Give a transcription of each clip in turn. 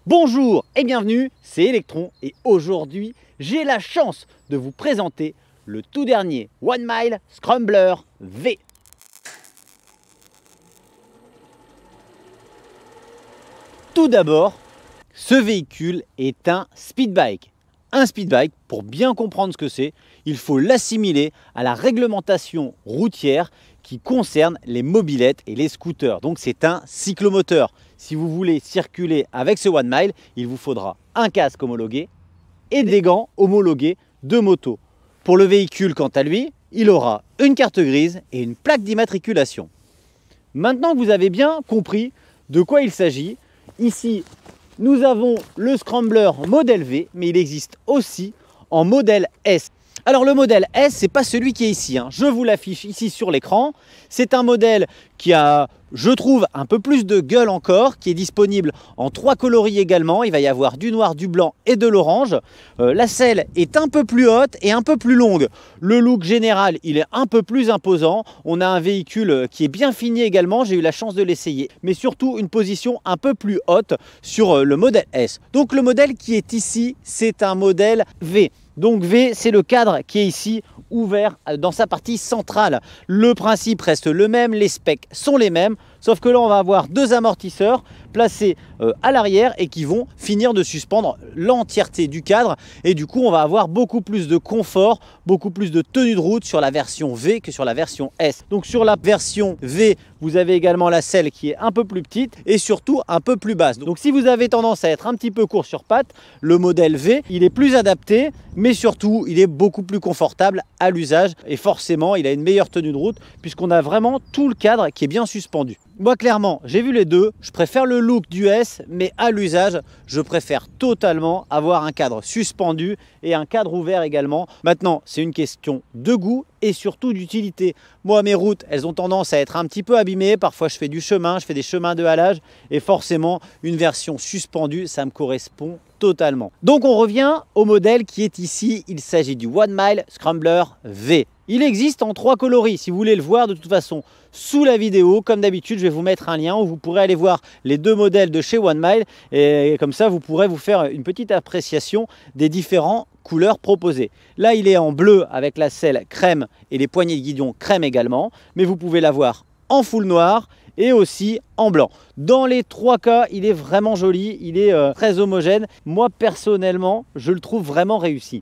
Bonjour et bienvenue, c'est Electron et aujourd'hui j'ai la chance de vous présenter le tout dernier One Mile Scrambler V. Tout d'abord, ce véhicule est un speed bike. Un speed bike, pour bien comprendre ce que c'est, il faut l'assimiler à la réglementation routière qui concerne les mobylettes et les scooters. Donc c'est un cyclomoteur. Si vous voulez circuler avec ce One Mile, il vous faudra un casque homologué et des gants homologués de moto. Pour le véhicule, quant à lui, il aura une carte grise et une plaque d'immatriculation. Maintenant que vous avez bien compris de quoi il s'agit, ici nous avons le Scrambler modèle V, mais il existe aussi en modèle S. Alors le modèle S, c'est pas celui qui est ici, hein. Je vous l'affiche ici sur l'écran. C'est un modèle qui a, je trouve, un peu plus de gueule encore, qui est disponible en 3 coloris également. Il va y avoir du noir, du blanc et de l'orange. La selle est un peu plus haute et un peu plus longue. Le look général, il est un peu plus imposant. On a un véhicule qui est bien fini également. J'ai eu la chance de l'essayer. Mais surtout, une position un peu plus haute sur le modèle S. Donc le modèle qui est ici, c'est un modèle V. Donc V, c'est le cadre qui est ici ouvert dans sa partie centrale. Le principe reste le même, les specs sont les mêmes, sauf que là on va avoir deux amortisseurs placés à l'arrière et qui vont finir de suspendre l'entièreté du cadre. Et du coup on va avoir beaucoup plus de confort, beaucoup plus de tenue de route sur la version V que sur la version S. Donc sur la version V, vous avez également la selle qui est un peu plus petite et surtout un peu plus basse. Donc si vous avez tendance à être un petit peu court sur pattes, le modèle V, il est plus adapté, mais surtout il est beaucoup plus confortable à l'usage et forcément il a une meilleure tenue de route puisqu'on a vraiment tout le cadre qui est bien suspendu. Moi clairement j'ai vu les deux, je préfère le look du S, mais à l'usage je préfère totalement avoir un cadre suspendu et un cadre ouvert également. Maintenant c'est une question de goût et surtout d'utilité. Moi mes routes elles ont tendance à être un petit peu abîmées, parfois je fais du chemin, je fais des chemins de halage et forcément une version suspendue ça me correspond totalement. Donc on revient au modèle qui est ici, il s'agit du One Mile Scrambler V. Il existe en 3 coloris, si vous voulez le voir de toute façon sous la vidéo, comme d'habitude je vais vous mettre un lien où vous pourrez aller voir les deux modèles de chez One Mile et comme ça vous pourrez vous faire une petite appréciation des différents couleurs proposées. Là il est en bleu avec la selle crème et les poignées de guidon crème également, mais vous pouvez l'avoir en full noir et aussi en blanc. Dans les 3 cas, il est vraiment joli, il est très homogène. Moi personnellement, je le trouve vraiment réussi.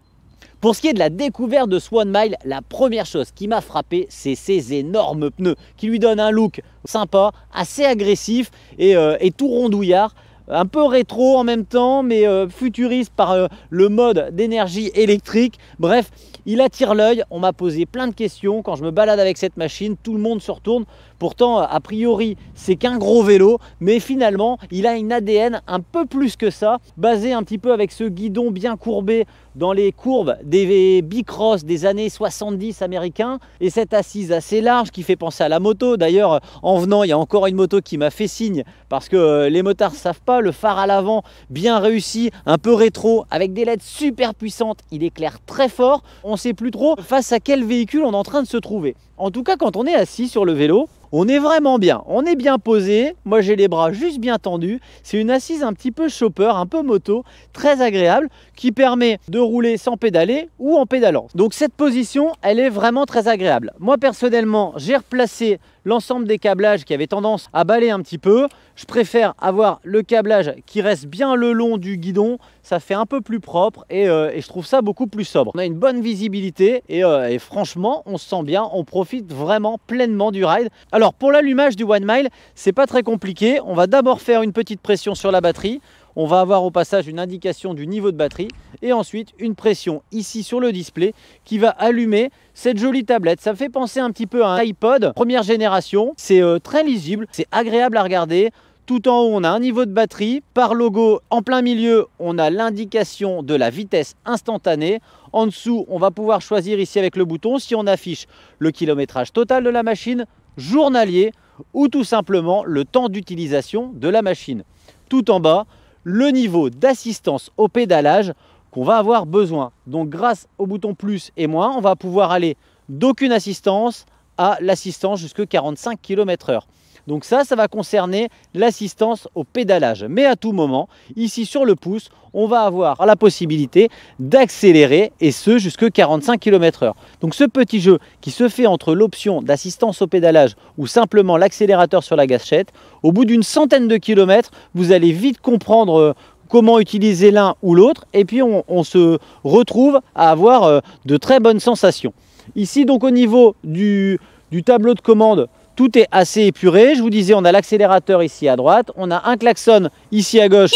Pour ce qui est de la découverte de ce One Mile, la première chose qui m'a frappé, c'est ces énormes pneus qui lui donnent un look sympa, assez agressif et tout rondouillard. Un peu rétro en même temps, mais futuriste par le mode d'énergie électrique. Bref, il attire l'œil. On m'a posé plein de questions. Quand je me balade avec cette machine, tout le monde se retourne. Pourtant, a priori, c'est qu'un gros vélo, mais finalement, il a une ADN un peu plus que ça, basé un petit peu avec ce guidon bien courbé dans les courbes des bicross des années 70 américains, et cette assise assez large qui fait penser à la moto. D'ailleurs, en venant, il y a encore une moto qui m'a fait signe, parce que les motards ne savent pas, le phare à l'avant, bien réussi, un peu rétro, avec des LED super puissantes, il éclaire très fort. On ne sait plus trop face à quel véhicule on est en train de se trouver. En tout cas, quand on est assis sur le vélo, on est vraiment bien, on est bien posé. Moi j'ai les bras juste bien tendus. C'est une assise un petit peu chopper, un peu moto, très agréable, qui permet de rouler sans pédaler ou en pédalant. Donc cette position, elle est vraiment très agréable. Moi personnellement, j'ai replacé l'ensemble des câblages qui avaient tendance à baler un petit peu. Je préfère avoir le câblage qui reste bien le long du guidon. Ça fait un peu plus propre et je trouve ça beaucoup plus sobre. On a une bonne visibilité et franchement, on se sent bien. On profite vraiment pleinement du ride. Alors pour l'allumage du One Mile, c'est pas très compliqué. On va d'abord faire une petite pression sur la batterie. On va avoir au passage une indication du niveau de batterie et ensuite une pression ici sur le display qui va allumer cette jolie tablette. Ça me fait penser un petit peu à un iPod première génération. C'est très lisible, c'est agréable à regarder. Tout en haut, on a un niveau de batterie. Par logo, en plein milieu, on a l'indication de la vitesse instantanée. En dessous, on va pouvoir choisir ici avec le bouton si on affiche le kilométrage total de la machine, journalier ou tout simplement le temps d'utilisation de la machine. Tout en bas, le niveau d'assistance au pédalage qu'on va avoir besoin. Donc grâce au bouton plus et moins, on va pouvoir aller d'aucune assistance à l'assistance jusqu'à 45 km/h. Donc ça va concerner l'assistance au pédalage. Mais à tout moment, ici sur le pouce, on va avoir la possibilité d'accélérer et ce jusque 45 km/h. Donc ce petit jeu qui se fait entre l'option d'assistance au pédalage ou simplement l'accélérateur sur la gâchette, au bout d'une centaine de kilomètres, vous allez vite comprendre comment utiliser l'un ou l'autre et puis on se retrouve à avoir de très bonnes sensations. Ici donc au niveau du tableau de commande, tout est assez épuré. Je vous disais, on a l'accélérateur ici à droite, on a un klaxon ici à gauche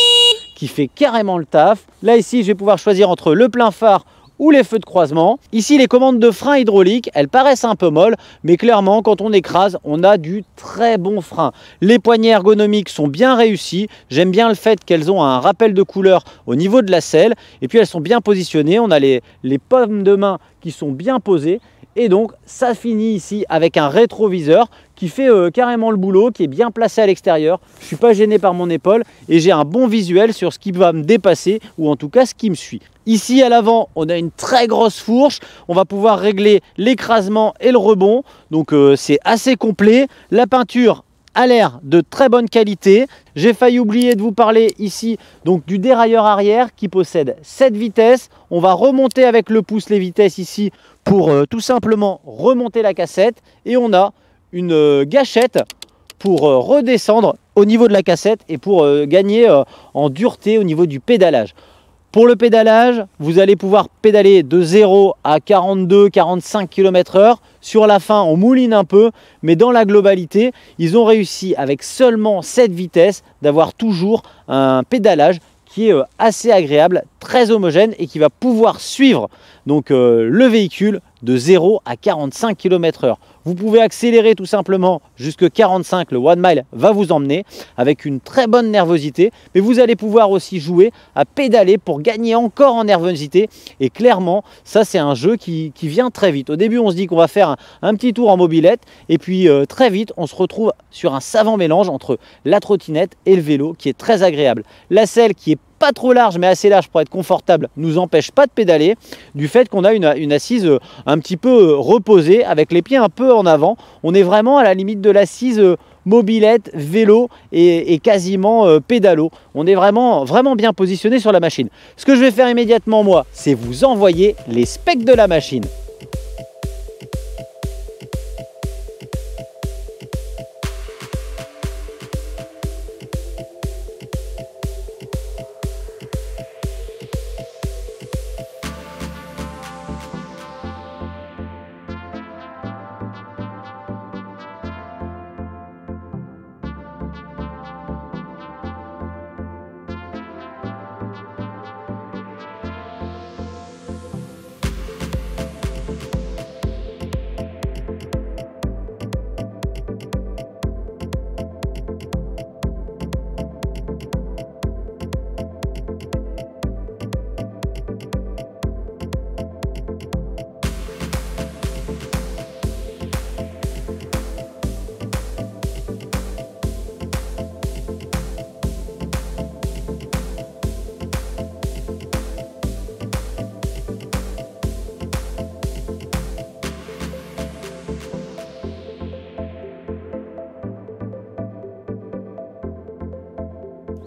qui fait carrément le taf. Là ici, je vais pouvoir choisir entre le plein phare ou les feux de croisement. Ici, les commandes de frein hydraulique, elles paraissent un peu molles, mais clairement, quand on écrase, on a du très bon frein. Les poignées ergonomiques sont bien réussies. J'aime bien le fait qu'elles ont un rappel de couleur au niveau de la selle. Et puis, elles sont bien positionnées. On a les paumes de main qui sont bien posées. Et donc, ça finit ici avec un rétroviseur qui fait carrément le boulot, qui est bien placé à l'extérieur. Je ne suis pas gêné par mon épaule et j'ai un bon visuel sur ce qui va me dépasser ou en tout cas ce qui me suit. Ici à l'avant, on a une très grosse fourche. On va pouvoir régler l'écrasement et le rebond. Donc c'est assez complet. La peinture a l'air de très bonne qualité. J'ai failli oublier de vous parler ici donc du dérailleur arrière qui possède 7 vitesses. On va remonter avec le pouce les vitesses ici pour tout simplement remonter la cassette. Et on a une gâchette pour redescendre au niveau de la cassette et pour gagner en dureté au niveau du pédalage. Pour le pédalage, vous allez pouvoir pédaler de 0 à 42-45 km/h. Sur la fin, on mouline un peu, mais dans la globalité, ils ont réussi avec seulement 7 vitesses d'avoir toujours un pédalage qui est assez agréable, très homogène et qui va pouvoir suivre donc, le véhicule de 0 à 45 km/h. Vous pouvez accélérer tout simplement jusque 45, le 1 mile va vous emmener avec une très bonne nervosité, mais vous allez pouvoir aussi jouer à pédaler pour gagner encore en nervosité et clairement ça c'est un jeu qui vient très vite. Au début on se dit qu'on va faire un petit tour en mobilette et puis très vite on se retrouve sur un savant mélange entre la trottinette et le vélo qui est très agréable. La selle qui est pas trop large mais assez large pour être confortable nous empêche pas de pédaler du fait qu'on a une assise un petit peu reposée avec les pieds un peu en avant. On est vraiment à la limite de l'assise mobilette, vélo et quasiment pédalo. On est vraiment bien positionné sur la machine. Ce que je vais faire immédiatement moi, c'est vous envoyer les specs de la machine.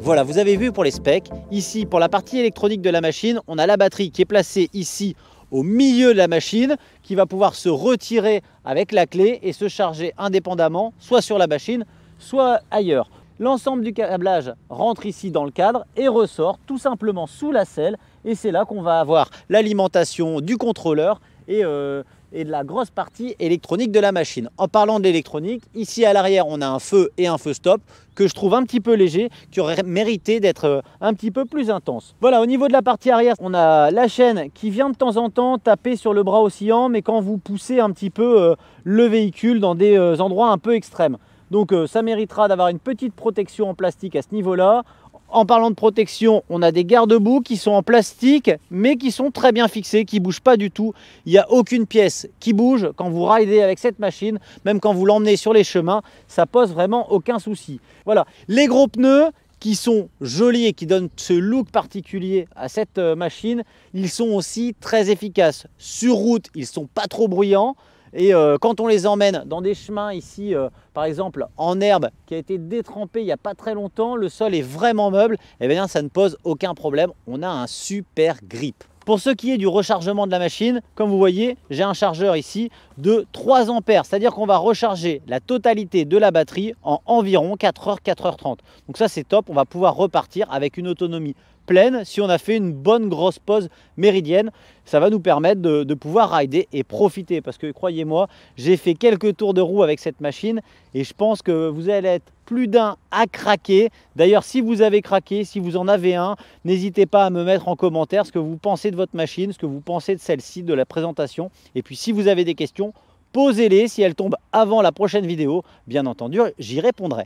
Voilà, vous avez vu pour les specs. Ici, pour la partie électronique de la machine, on a la batterie qui est placée ici au milieu de la machine, qui va pouvoir se retirer avec la clé et se charger indépendamment, soit sur la machine, soit ailleurs. L'ensemble du câblage rentre ici dans le cadre et ressort tout simplement sous la selle. Et c'est là qu'on va avoir l'alimentation du contrôleur et de la grosse partie électronique de la machine. En parlant de l'électronique, ici à l'arrière, on a un feu et un feu stop que je trouve un petit peu léger, qui aurait mérité d'être un petit peu plus intense. Voilà, au niveau de la partie arrière, on a la chaîne qui vient de temps en temps taper sur le bras oscillant, mais quand vous poussez un petit peu le véhicule dans des endroits un peu extrêmes. Donc ça méritera d'avoir une petite protection en plastique à ce niveau-là. En parlant de protection, on a des garde-boue qui sont en plastique, mais qui sont très bien fixés, qui ne bougent pas du tout. Il n'y a aucune pièce qui bouge quand vous ridez avec cette machine, même quand vous l'emmenez sur les chemins, ça pose vraiment aucun souci. Voilà, les gros pneus qui sont jolis et qui donnent ce look particulier à cette machine, ils sont aussi très efficaces. Sur route, ils ne sont pas trop bruyants. Et quand on les emmène dans des chemins ici, par exemple en herbe qui a été détrempé il n'y a pas très longtemps, le sol est vraiment meuble, et bien ça ne pose aucun problème. On a un super grip. Pour ce qui est du rechargement de la machine, comme vous voyez, j'ai un chargeur ici de 3 ampères, c'est-à-dire qu'on va recharger la totalité de la batterie en environ 4 heures, 4h30. Donc ça c'est top, on va pouvoir repartir avec une autonomie pleine si on a fait une bonne grosse pause méridienne. Ça va nous permettre de pouvoir rider et profiter, parce que croyez-moi, j'ai fait quelques tours de roue avec cette machine et je pense que vous allez être plus d'un à craquer. D'ailleurs, si vous avez craqué, si vous en avez un, n'hésitez pas à me mettre en commentaire ce que vous pensez de votre machine, ce que vous pensez de celle-ci, de la présentation. Et puis si vous avez des questions, posez-les. Si elles tombent avant la prochaine vidéo, bien entendu, j'y répondrai.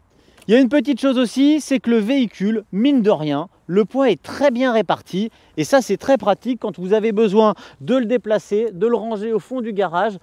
Il y a une petite chose aussi, c'est que le véhicule, mine de rien, le poids est très bien réparti et ça c'est très pratique quand vous avez besoin de le déplacer, de le ranger au fond du garage.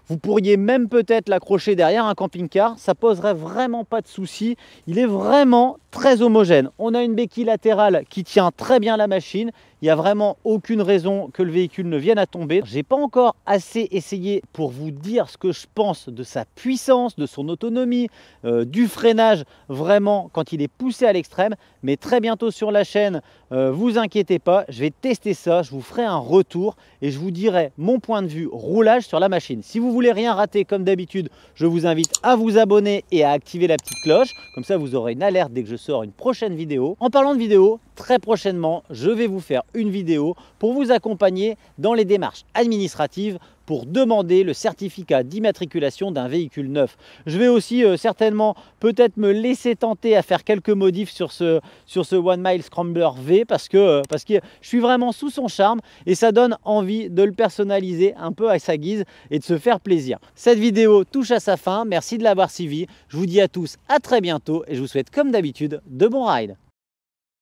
Vous pourriez même peut-être l'accrocher derrière un camping-car, ça poserait vraiment pas de souci. Il est vraiment très homogène. On a une béquille latérale qui tient très bien la machine. Il n'y a vraiment aucune raison que le véhicule ne vienne à tomber. J'ai pas encore assez essayé pour vous dire ce que je pense de sa puissance, de son autonomie, du freinage vraiment quand il est poussé à l'extrême. Mais très bientôt sur la chaîne, vous inquiétez pas, je vais tester ça, je vous ferai un retour et je vous dirai mon point de vue roulage sur la machine. Si vous voulez rien rater comme d'habitude, je vous invite à vous abonner et à activer la petite cloche. Comme ça, vous aurez une alerte dès que je sors une prochaine vidéo. En parlant de vidéo, très prochainement, je vais vous faire une vidéo pour vous accompagner dans les démarches administratives pour demander le certificat d'immatriculation d'un véhicule neuf. Je vais aussi certainement peut-être me laisser tenter à faire quelques modifs sur ce One Mile Scrambler V parce que je suis vraiment sous son charme et ça donne envie de le personnaliser un peu à sa guise et de se faire plaisir. Cette vidéo touche à sa fin, merci de l'avoir suivi. Je vous dis à tous à très bientôt et je vous souhaite comme d'habitude de bons rides.